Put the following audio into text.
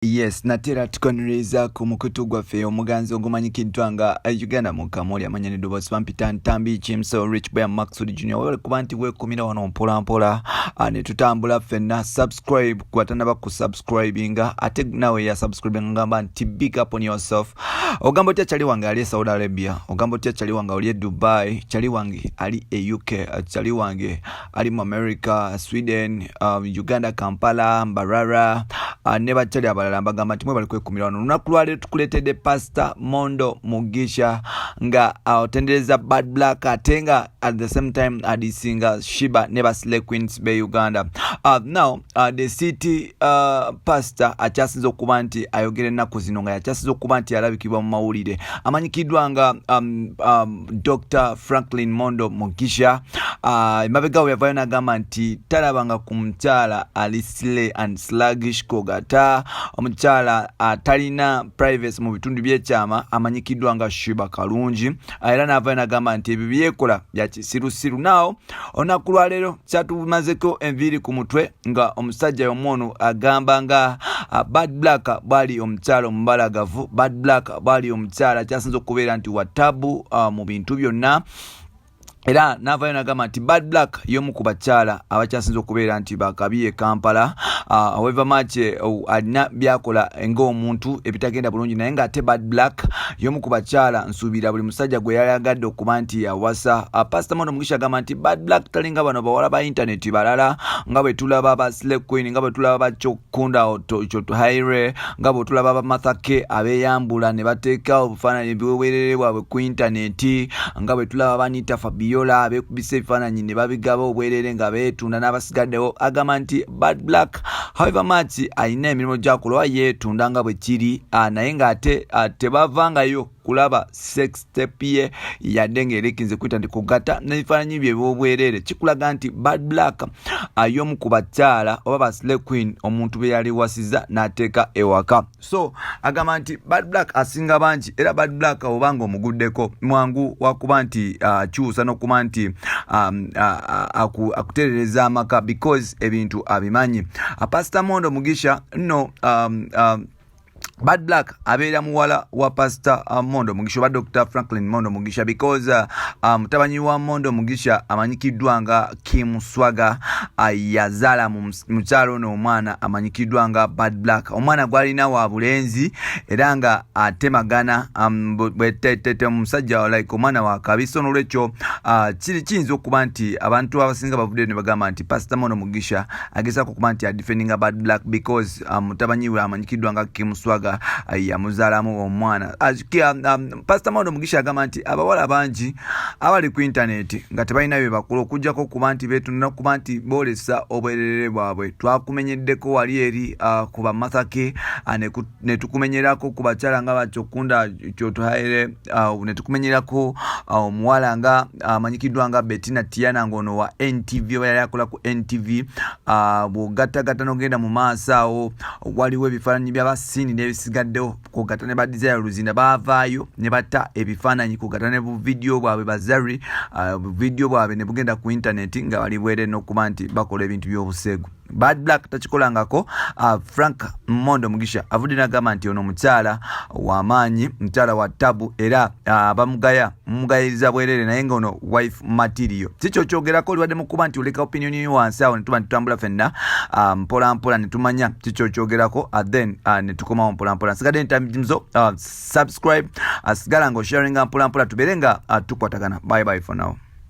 Yes, natera tukonereza ku mukutu gwaffe omuganzi ogumanyikiddwa nga Uganda Mukamooli amanyanidde Boss Pampita Ntambi Chimso Rich Boy Maxwell Junior wale kuba nti weekumira wano mpola mpola ne tutambula ffenna subscribe kwatanaba ku subscribinga ate nawe ya subscribing ngamba nti big up on yourself. Ogamba otya chali wange ali Saudi Arabia, ogamba otya chali wange ali Dubai, chali wange ali UK, chali wange ali mu America, Sweden, Uganda, Kampala, Mbarara, neba chali abalala mbagamba nti mwe bali kwekumira wano. Lunaku lwaleero tukuleetedde Pastor Mondo Mugisha nga otendereza Bad Black ate nga at the same time adisinga Sheebah ne Basile Queens be Uganda. Now the city pastor akyasiza okuba nti ayogera ennaku zino nga yakyasiza okuba nti alabikibwa mu mawulire. Amanyikiddwa nga Dr. Franklin Mondo Mugisha emabega we yavayo n'agamba nti talabanga ku mukyala alisile and sluggish kogata omukyala talina privacy mu bitundu by'ekyama amanyikiddwa nga Sheebah kalungi era n'avayo n'agamba nti ebyo byekola bya kisirusiru. Naawo olunaku lwaleero kyatumazeko enviiri ku mutwe nga omusajja omwono agamba nga Bad Black bwali omukyala omubalagavu, Bad Black bwali omukyala kyasinza okubeera nti watabu mu bintu byonna. Era n'avayo n'agamba nti Bad Black y'omu ku bakyala abakyasinza okubeera nti bakabi e Kampala. However much alina byakola ng'omuntu ebitagenda bulungi naye ng'ate Bad Black y'omu ku bakyala nsuubira buli musajja gwe yayagadde okuba nti yawasa. Pastor Mondo Mugisha agamba nti Bad Black talinga bano bawala ba internet balala nga bwe tulaba Basile Queen, nga bwe tulaba Bakunda Haire, nga bwe tulaba Mathake abeyambula ne bateeka obufaananyi bw'obwerere bwabwe ku internet, nga bwe tulaba Banita Fabio abekubisa ebifaananyi ne babigaba obwerere nga beetunda n'abasigaddewo. Agamba nti Bad Black however much alina emirimu gy'akola yeetunda nga bwe kiri naye ng'ate tebavangayo kulaba sex tape ye yadde ng'erekinze kwita nti kugata n'ebifaananyi bye by'obwerere. Kikulaga nti Bad Black y'omu ku bakyala oba Basile Queen omuntu be yali wasiza n'ateeka ewaka. So agamba nti Bad Black asinga bangi era Bad Black obanga omuguddeko mwangu wakuba nti kyusa n'okuba nti akuterereza amaka because ebintu abimanyi. Pastor Mondo Mugisha no Bad Black abeera muwala wa Pastor Mondo Mugisha wa Dr. Franklin Mondo Mugisha because mutabanyi wa Mondo Mugisha amanyikiddwa nga Kim Swaga yazaala mukyalo ono omwana amanyikiddwa nga Bad Black. Omwana gwalina wa bulenzi era nga atemagana bwetete omusajja like omwana wa kabiso. N'olwekyo kiyinza okuba nti abantu abasinga bavudde ne bagamba nti Pastor Mondo Mugisha agezaako okuba nti adefendinga Bad Black because mutabanyi we amanyikiddwa nga Kim Swaga yamuzaalamu omwana. Pastor Mondo Mugisha agamba nti abawala bangi abali ku internet nga tebalina bye bakola okujjako okuba nti beetunda okuba nti boolesa obwerere bwabwe. Twakumenyeddeko wali eri ku bamathake ne tukumenyerako ku bakyala nga Bakunda Haire, ne tukumenyerako omuwala nga amanyikiddwa nga Bettina Tiana ngono wa NTV oba yali akola ku NTV. Bw'ogattagatta n'ogenda mu maaso awo waliwo ebifaananyi by'abasiini n'ebisigaddewo kugatta ne ba Desire Luzinda baavaayo ne batta ebifaananyi kugatta ne bu video bwabwe bazari video bwabwe ne bugenda ku internet nga bali bwere n'okuba nti bakola ebintu by'obuseegu. Bad Black takikolangako. Frank Mondo Mugisha avudde n'agamba nti ono mukyala w'amaanyi, mukyala wa tabu era bamugaya mugayiriza bwerere naye ng'ono wife material. Kikyo kyogerako liwadde mu kuba nti oleka opinion yo wansi awo ne tuba ntitambula ffenna mpola mpola ne tumanya kikyo kyogerako then ne tukomawo mpola mpola. Nsigadde ntambizo subscribe sigala ng'osharinga mpola mpola tubeere nga tukwatagana. Bye bye for now.